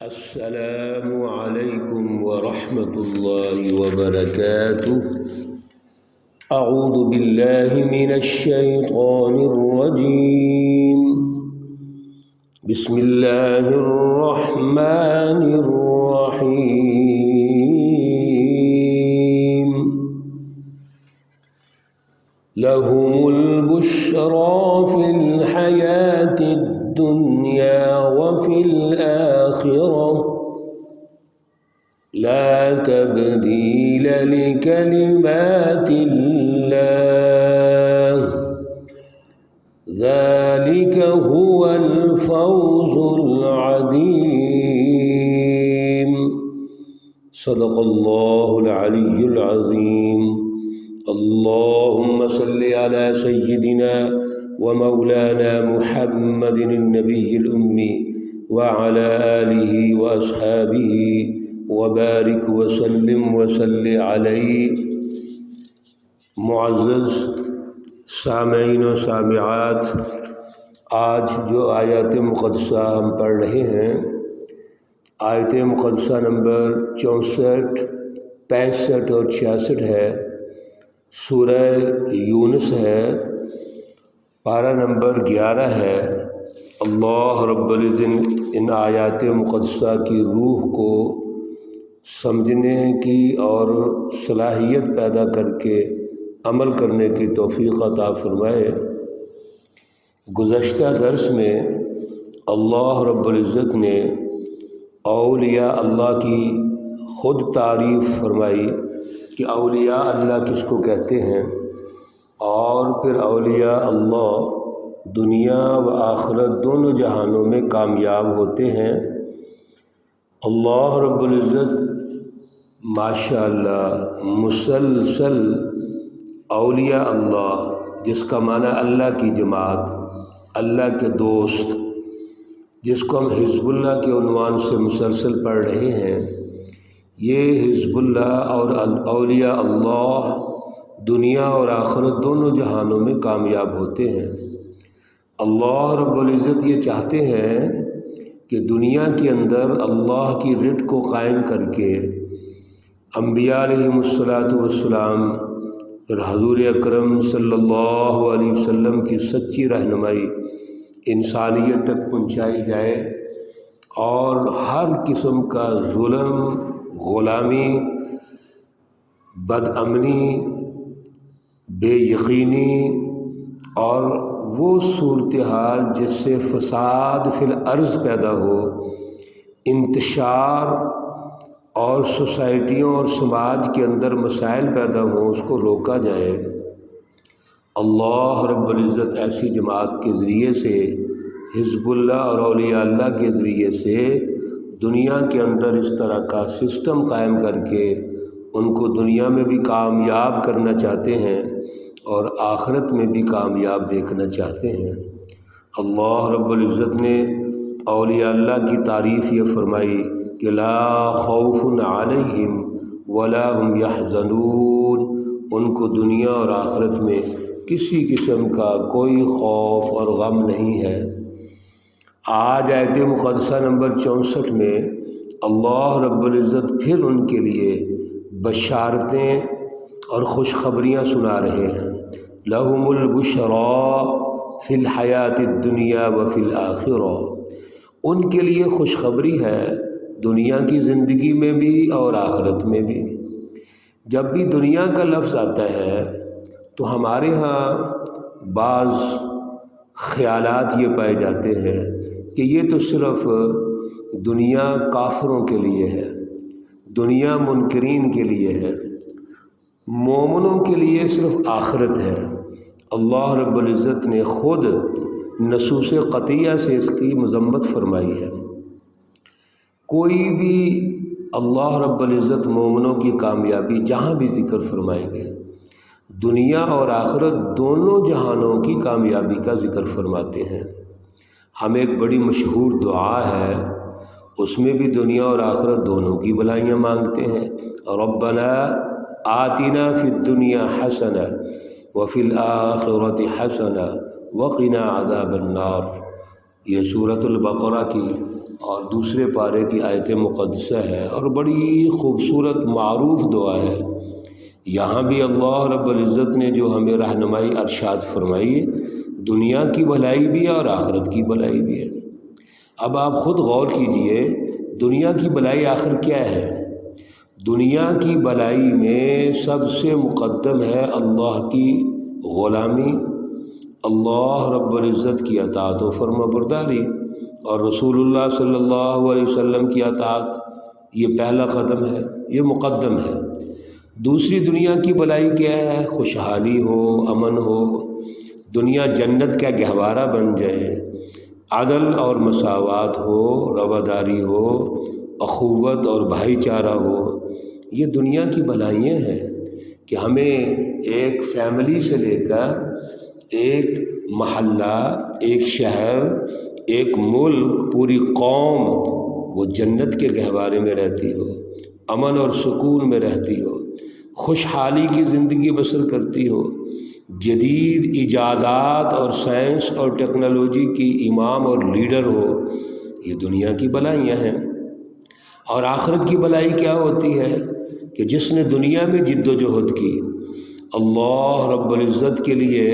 السلام علیکم ورحمۃ اللہ وبرکاتہ۔ اعوذ باللہ من الشیطان الرجیم، بسم اللہ الرحمن الرحیم۔ لہم البشریٰ فی الحیاۃ الدنیا وفی الآخرہ لا تبدیل لکلمات اللہ ذلک هو الفوز العظیم۔ صدق اللہ العلی العظیم۔ اللہم صلی علی سیدنا ومولانا محمد النبی الأمی وعلى آلہ وأصحابہ وبارک وسلم وصلی علیہ۔ معزز سامعین و سامعات، آج جو آیات مقدسہ ہم پڑھ رہے ہیں، آیت مقدسہ نمبر 64، 65 اور 66 ہے، سورہ یونس ہے، پارہ نمبر 11 ہے۔ اللہ رب العزت ان آیات مقدسہ کی روح کو سمجھنے کی اور صلاحیت پیدا کر کے عمل کرنے کی توفیق عطا فرمائے۔ گزشتہ درس میں اللہ رب العزت نے اولیاء اللہ کی خود تعریف فرمائی کہ اولیاء اللہ کس کو کہتے ہیں، اور پھر اولیاء اللہ دنیا و آخرت دونوں جہانوں میں کامیاب ہوتے ہیں۔ اللہ رب العزت ماشاءاللہ مسلسل اولیاء اللہ، جس کا معنی اللہ کی جماعت، اللہ کے دوست، جس کو ہم حزب اللہ کے عنوان سے مسلسل پڑھ رہے ہیں، یہ حزب اللہ اور اولیاء اللہ دنیا اور آخرت دونوں جہانوں میں کامیاب ہوتے ہیں۔ اللہ رب العزت یہ چاہتے ہیں کہ دنیا کے اندر اللہ کی رٹ کو قائم کر کے انبیاء علیہم الصلاۃ والسلام اور حضور اکرم صلی اللہ علیہ وسلم کی سچی رہنمائی انسانیت تک پہنچائی جائے، اور ہر قسم کا ظلم، غلامی، بد امنی، بے یقینی اور وہ صورتحال جس سے فساد فی الارض پیدا ہو، انتشار اور سوسائٹیوں اور سماج کے اندر مسائل پیدا ہوں، اس کو روکا جائے۔ اللہ رب العزت ایسی جماعت کے ذریعے سے، حزب اللہ اور اولیاء اللہ کے ذریعے سے دنیا کے اندر اس طرح کا سسٹم قائم کر کے ان کو دنیا میں بھی کامیاب کرنا چاہتے ہیں اور آخرت میں بھی کامیاب دیکھنا چاہتے ہیں۔ اللہ رب العزت نے اولیاء اللہ کی تعریف یہ فرمائی کہ لا خوف علیہم ولا هم یحزنون، ان کو دنیا اور آخرت میں کسی قسم کا کوئی خوف اور غم نہیں ہے۔ آج آیت مقدسہ نمبر 64 میں اللہ رب العزت پھر ان کے لیے بشارتیں اور خوشخبریاں سنا رہے ہیں۔ لہم البشریٰ فی الحیاۃ الدنیا وفی الآخرہ، ان کے لیے خوشخبری ہے دنیا کی زندگی میں بھی اور آخرت میں بھی۔ جب بھی دنیا کا لفظ آتا ہے تو ہمارے ہاں بعض خیالات یہ پائے جاتے ہیں کہ یہ تو صرف دنیا کافروں کے لیے ہے، دنیا منکرین کے لیے ہے، مومنوں کے لیے صرف آخرت ہے۔ اللہ رب العزت نے خود نصوص قطعیہ سے اس کی مذمت فرمائی ہے۔ کوئی بھی اللہ رب العزت مومنوں کی کامیابی جہاں بھی ذکر فرمائیں گے، دنیا اور آخرت دونوں جہانوں کی کامیابی کا ذکر فرماتے ہیں۔ ہم ایک بڑی مشہور دعا ہے، اس میں بھی دنیا اور آخرت دونوں کی بھلائیاں مانگتے ہیں۔ ربنا آتنا فی الدنیا حسنہ وفی الآخرۃ حسنہ وقنا عذاب النار، یہ سورۃ البقرہ کی اور دوسرے پارے کی آیت مقدسہ ہے اور بڑی خوبصورت معروف دعا ہے۔ یہاں بھی اللہ رب العزت نے جو ہمیں رہنمائی ارشاد فرمائی، دنیا کی بھلائی بھی ہے اور آخرت کی بھلائی بھی ہے۔ اب آپ خود غور کیجئے، دنیا کی بھلائی آخر کیا ہے؟ دنیا کی بھلائی میں سب سے مقدم ہے اللہ کی غلامی، اللہ رب العزت کی اطاعت و فرما برداری اور رسول اللہ صلی اللہ علیہ وسلم کی اطاعت۔ یہ پہلا قدم ہے، یہ مقدم ہے۔ دوسری دنیا کی بھلائی کیا ہے؟ خوشحالی ہو، امن ہو، دنیا جنت کا گہوارہ بن جائے، عدل اور مساوات ہو، رواداری ہو، اخوت اور بھائی چارہ ہو۔ یہ دنیا کی بھلائیاں ہیں کہ ہمیں ایک فیملی سے لے کر ایک محلہ، ایک شہر، ایک ملک، پوری قوم وہ جنت کے گہوارے میں رہتی ہو، امن اور سکون میں رہتی ہو، خوشحالی کی زندگی بسر کرتی ہو، جدید ایجادات اور سائنس اور ٹیکنالوجی کی امام اور لیڈر ہو۔ یہ دنیا کی بھلائیاں ہیں۔ اور آخرت کی بھلائی کیا ہوتی ہے؟ کہ جس نے دنیا میں جد و جہد کی، اللہ رب العزت کے لیے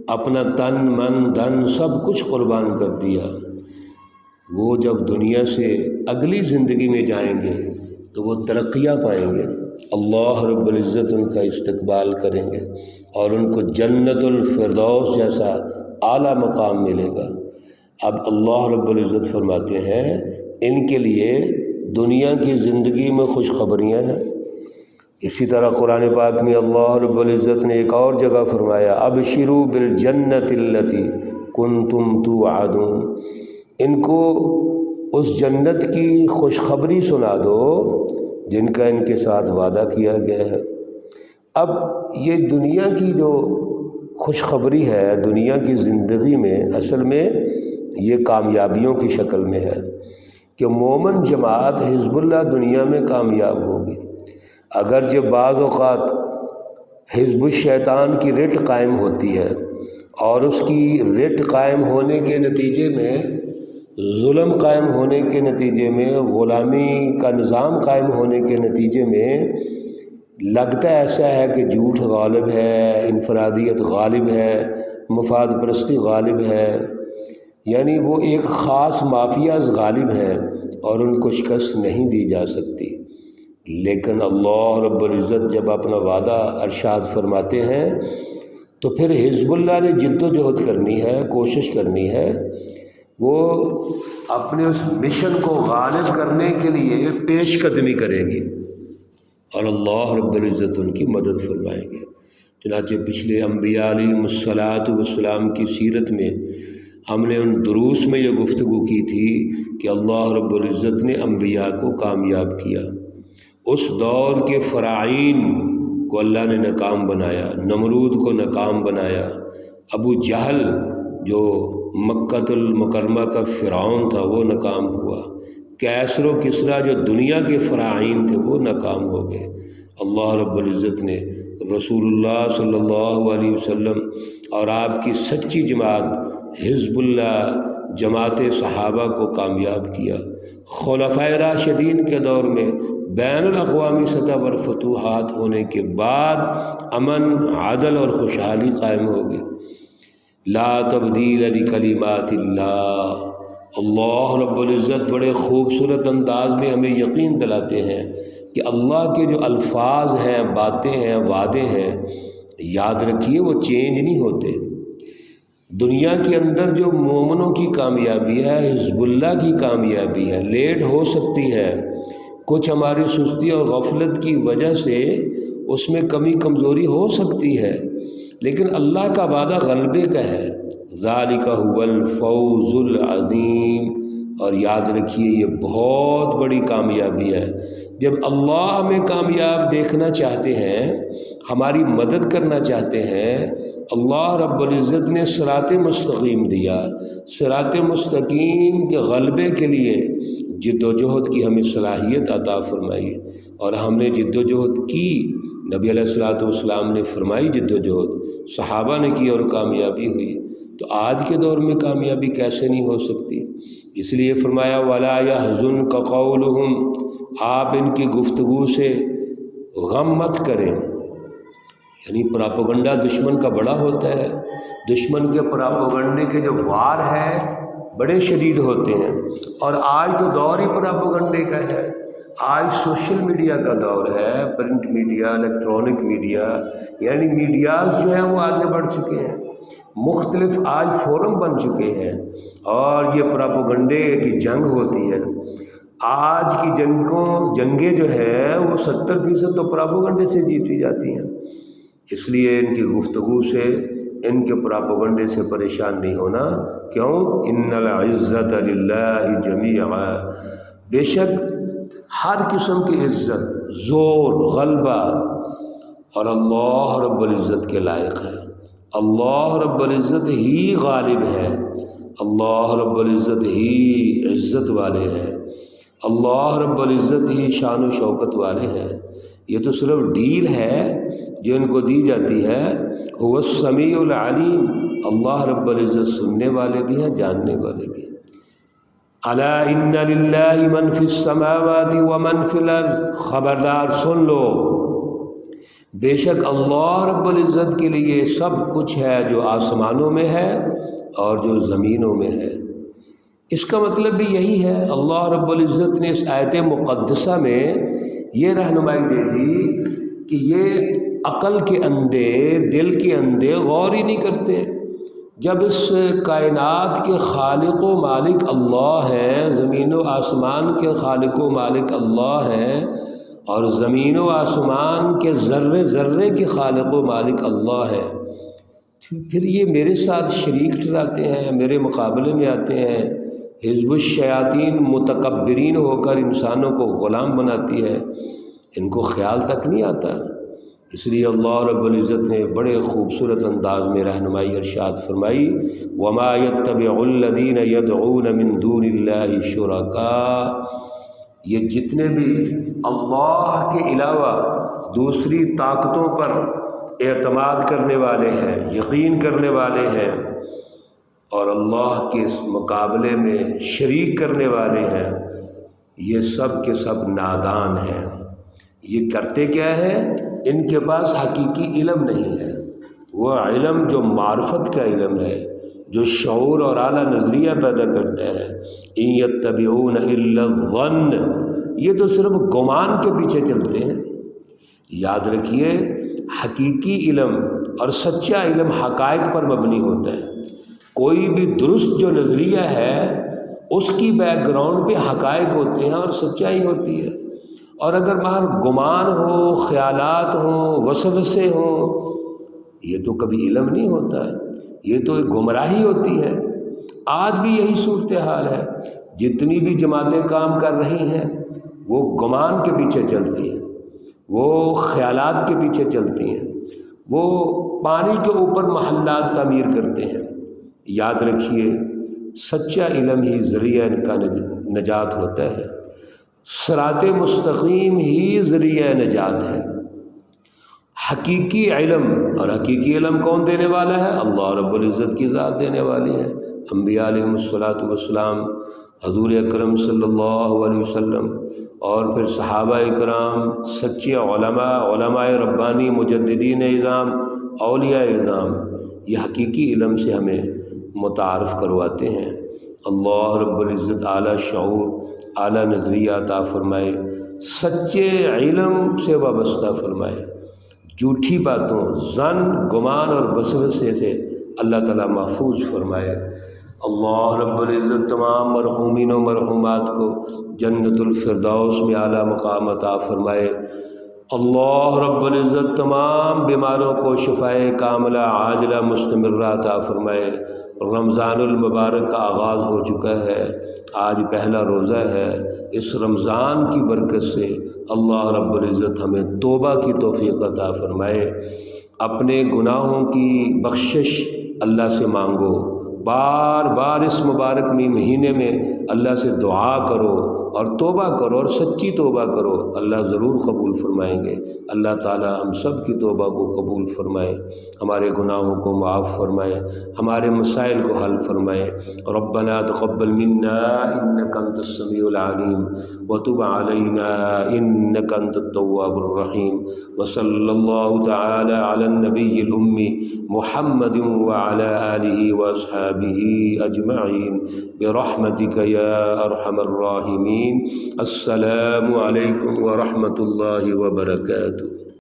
اپنا تن من دھن سب کچھ قربان کر دیا، وہ جب دنیا سے اگلی زندگی میں جائیں گے تو وہ ترقیاں پائیں گے، اللہ رب العزت ان کا استقبال کریں گے اور ان کو جنت الفردوس جیسا اعلیٰ مقام ملے گا۔ اب اللہ رب العزت فرماتے ہیں ان کے لیے دنیا کی زندگی میں خوشخبریاں ہیں۔ اسی طرح قرآن پاک میں اللہ رب العزت نے ایک اور جگہ فرمایا، ابشروا بالجنت التی کنتم توعدون، ان کو اس جنت کی خوشخبری سنا دو جن کا ان کے ساتھ وعدہ کیا گیا ہے۔ اب یہ دنیا کی جو خوشخبری ہے دنیا کی زندگی میں، اصل میں یہ کامیابیوں کی شکل میں ہے کہ مومن جماعت حزب اللہ دنیا میں کامیاب ہوگی۔ اگرچہ بعض اوقات حزب الشیطان کی رٹ قائم ہوتی ہے اور اس کی رٹ قائم ہونے کے نتیجے میں، ظلم قائم ہونے کے نتیجے میں، غلامی کا نظام قائم ہونے کے نتیجے میں لگتا ایسا ہے کہ جھوٹ غالب ہے، انفرادیت غالب ہے، مفاد پرستی غالب ہے، یعنی وہ ایک خاص مافیاز غالب ہیں اور ان کو شکست نہیں دی جا سکتی۔ لیکن اللہ رب العزت جب اپنا وعدہ ارشاد فرماتے ہیں تو پھر حزب اللہ نے جد و جہد کرنی ہے، کوشش کرنی ہے، وہ اپنے اس مشن کو غالب کرنے کے لیے پیش قدمی کرے گی اور اللہ رب العزت ان کی مدد فرمائیں گے۔ چنانچہ پچھلے انبیاء علیہم السلام کی سیرت میں ہم نے ان دروس میں یہ گفتگو کی تھی کہ اللہ رب العزت نے انبیاء کو کامیاب کیا، اس دور کے فراعین کو اللہ نے ناکام بنایا، نمرود کو ناکام بنایا، ابو جہل جو مکۃ المکرمہ کا فرعون تھا وہ ناکام ہوا، کیسر و کسریٰ جو دنیا کے فراعین تھے وہ ناکام ہو گئے۔ اللہ رب العزت نے رسول اللہ صلی اللہ علیہ وسلم اور آپ کی سچی جماعت حزب اللہ جماعت صحابہ کو کامیاب کیا۔ خلفائے راشدین کے دور میں بین الاقوامی سطح پر فتوحات ہونے کے بعد امن، عدل اور خوشحالی قائم ہو گئی۔ لا تبدیل لکلمات اللہ، اللہ رب العزت بڑے خوبصورت انداز میں ہمیں یقین دلاتے ہیں کہ اللہ کے جو الفاظ ہیں، باتیں ہیں، وعدے ہیں، یاد رکھیے وہ چینج نہیں ہوتے۔ دنیا کے اندر جو مومنوں کی کامیابی ہے، حزب اللہ کی کامیابی ہے، لیٹ ہو سکتی ہے، کچھ ہماری سستی اور غفلت کی وجہ سے اس میں کمی کمزوری ہو سکتی ہے، لیکن اللہ کا وعدہ غلبے کا ہے۔ ذالک هو الفوز العظیم، اور یاد رکھیے یہ بہت بڑی کامیابی ہے۔ جب اللہ ہمیں کامیاب دیکھنا چاہتے ہیں، ہماری مدد کرنا چاہتے ہیں، اللہ رب العزت نے صراط مستقیم دیا، صراط مستقیم کے غلبے کے لیے جد و جہد کی ہمیں صلاحیت عطا فرمائی، اور ہم نے جد و جہد کی، نبی علیہ الصلوۃ والسلام نے فرمائی جد و جہد، صحابہ نے کی اور کامیابی ہوئی۔ تو آج کے دور میں کامیابی کیسے نہیں ہو سکتی؟ اس لیے فرمایا وَلَا يَحْزُنْكَ قَوْلُهُمْ، آپ ان کی گفتگو سے غم مت کریں۔ یعنی پروپیگنڈہ دشمن کا بڑا ہوتا ہے، دشمن کے پروپیگنڈے کے جو وار ہے بڑے شدید ہوتے ہیں، اور آج تو دور ہی پروپیگنڈے کا ہے۔ آج سوشل میڈیا کا دور ہے، پرنٹ میڈیا، الیکٹرانک میڈیا، یعنی میڈیاز جو ہیں وہ آگے بڑھ چکے ہیں، مختلف آج فورم بن چکے ہیں، اور یہ پروپیگنڈے کی جنگ ہوتی ہے۔ آج کی جنگیں جو ہے وہ 70% تو پروپیگنڈے سے جیتی جاتی ہیں۔ اس لیے ان کی گفتگو سے، ان کے پروپیگنڈے سے پریشان نہیں ہونا۔ کیوں؟ ان العزت للہ جمیعا، بے شک ہر قسم کی عزت، زور، غلبہ اور اللہ رب العزت کے لائق ہے۔ اللہ رب العزت ہی غالب ہے، اللہ رب العزت ہی عزت والے ہیں، اللہ رب العزت ہی شان و شوکت والے ہیں۔ یہ تو صرف ڈیل ہے جو ان کو دی جاتی ہے۔ هو السمیع العلیم، اللہ رب العزت سننے والے بھی ہیں، جاننے والے بھی ہیں۔ الا ان للہ من فی السماوات ومن فی الارض، خبردار سن لو، بے شک اللہ رب العزت کے لیے سب کچھ ہے جو آسمانوں میں ہے اور جو زمینوں میں ہے۔ اس کا مطلب بھی یہی ہے، اللہ رب العزت نے اس آیت مقدسہ میں یہ رہنمائی دے دی کہ یہ عقل کے اندھے، دل کے اندھے غور ہی نہیں کرتے۔ جب اس کائنات کے خالق و مالک اللہ ہیں، زمین و آسمان کے خالق و مالک اللہ ہیں، اور زمین و آسمان کے ذرے ذرے کے خالق و مالک اللہ ہیں، پھر یہ میرے ساتھ شریک ٹھہراتے ہیں، میرے مقابلے میں آتے ہیں۔ حزب الشیاطین متکبرین ہو کر انسانوں کو غلام بناتی ہے، ان کو خیال تک نہیں آتا۔ اس لیے اللہ رب العزت نے بڑے خوبصورت انداز میں رہنمائی ارشاد فرمائی، وَمَا يَتَّبِعُ الَّذِينَ يَدْعُونَ مِن دُونِ اللَّهِ شُرَكَاءَ، یہ جتنے بھی اللہ کے علاوہ دوسری طاقتوں پر اعتماد کرنے والے ہیں، یقین کرنے والے ہیں، اور اللہ کے اس مقابلے میں شریک کرنے والے ہیں، یہ سب کے سب نادان ہیں۔ یہ کرتے کیا ہے؟ ان کے پاس حقیقی علم نہیں ہے، وہ علم جو معرفت کا علم ہے، جو شعور اور اعلیٰ نظریہ پیدا کرتا ہے۔ ان یتبعون الا الظن، یہ تو صرف گمان کے پیچھے چلتے ہیں۔ یاد رکھیے، حقیقی علم اور سچا علم حقائق پر مبنی ہوتا ہے۔ کوئی بھی درست جو نظریہ ہے اس کی بیک گراؤنڈ پہ حقائق ہوتے ہیں اور سچائی ہوتی ہے، اور اگر محض گمان ہو، خیالات ہوں، وسوسے ہوں، یہ تو کبھی علم نہیں ہوتا ہے، یہ تو ایک گمراہی ہوتی ہے۔ آج بھی یہی صورتحال ہے، جتنی بھی جماعتیں کام کر رہی ہیں وہ گمان کے پیچھے چلتی ہیں، وہ خیالات کے پیچھے چلتی ہیں، وہ پانی کے اوپر محلات تعمیر کرتے ہیں۔ یاد رکھیے، سچا علم ہی ذریعہ ان کا نجات ہوتا ہے، صراط مستقیم ہی ذریعہ نجات ہے۔ حقیقی علم، اور حقیقی علم کون دینے والا ہے؟ اللہ رب العزت کی ذات دینے والی ہے۔ انبیاء علیہ الصلاۃ والسلام، حضور اکرم صلی اللہ علیہ وسلم، اور پھر صحابہ اکرام، سچے علماء ربانی، مجددین اعظام، اولیاء اعظام، یہ حقیقی علم سے ہمیں متعارف کرواتے ہیں۔ اللہ رب العزت اعلیٰ شعور، اعلیٰ نظریہ عطا فرمائے، سچے علم سے وابستہ فرمائے، جھوٹی باتوں، ظن، گمان اور وسوسے سے اللہ تعالیٰ محفوظ فرمائے۔ اللہ رب العزت تمام مرحومین و مرحومات کو جنت الفردوس میں اعلیٰ مقام عطا فرمائے۔ اللہ رب العزت تمام بیماروں کو شفائے کاملہ عاجلہ مستمرہ عطا فرمائے۔ رمضان المبارک کا آغاز ہو چکا ہے، آج پہلا روزہ ہے۔ اس رمضان کی برکت سے اللہ رب العزت ہمیں توبہ کی توفیق عطا فرمائے۔ اپنے گناہوں کی بخشش اللہ سے مانگو، بار بار اس مبارک مہینے میں اللہ سے دعا کرو، اور توبہ کرو اور سچی توبہ کرو، اللہ ضرور قبول فرمائیں گے۔ اللہ تعالی ہم سب کی توبہ کو قبول فرمائے، ہمارے گناہوں کو معاف فرمائے، ہمارے مسائل کو حل فرمائے۔ ربنا تقبل منا انک انت السمیع العلیم وتب علینا انک انت التواب الرحیم، وصلی اللہ تعالی علی النبی الامی محمد وعلی آلہ واصحابہ اجمعین برحمتک یا ارحم الراحمین۔ السلام علیکم ورحمۃ اللہ وبرکاتہ۔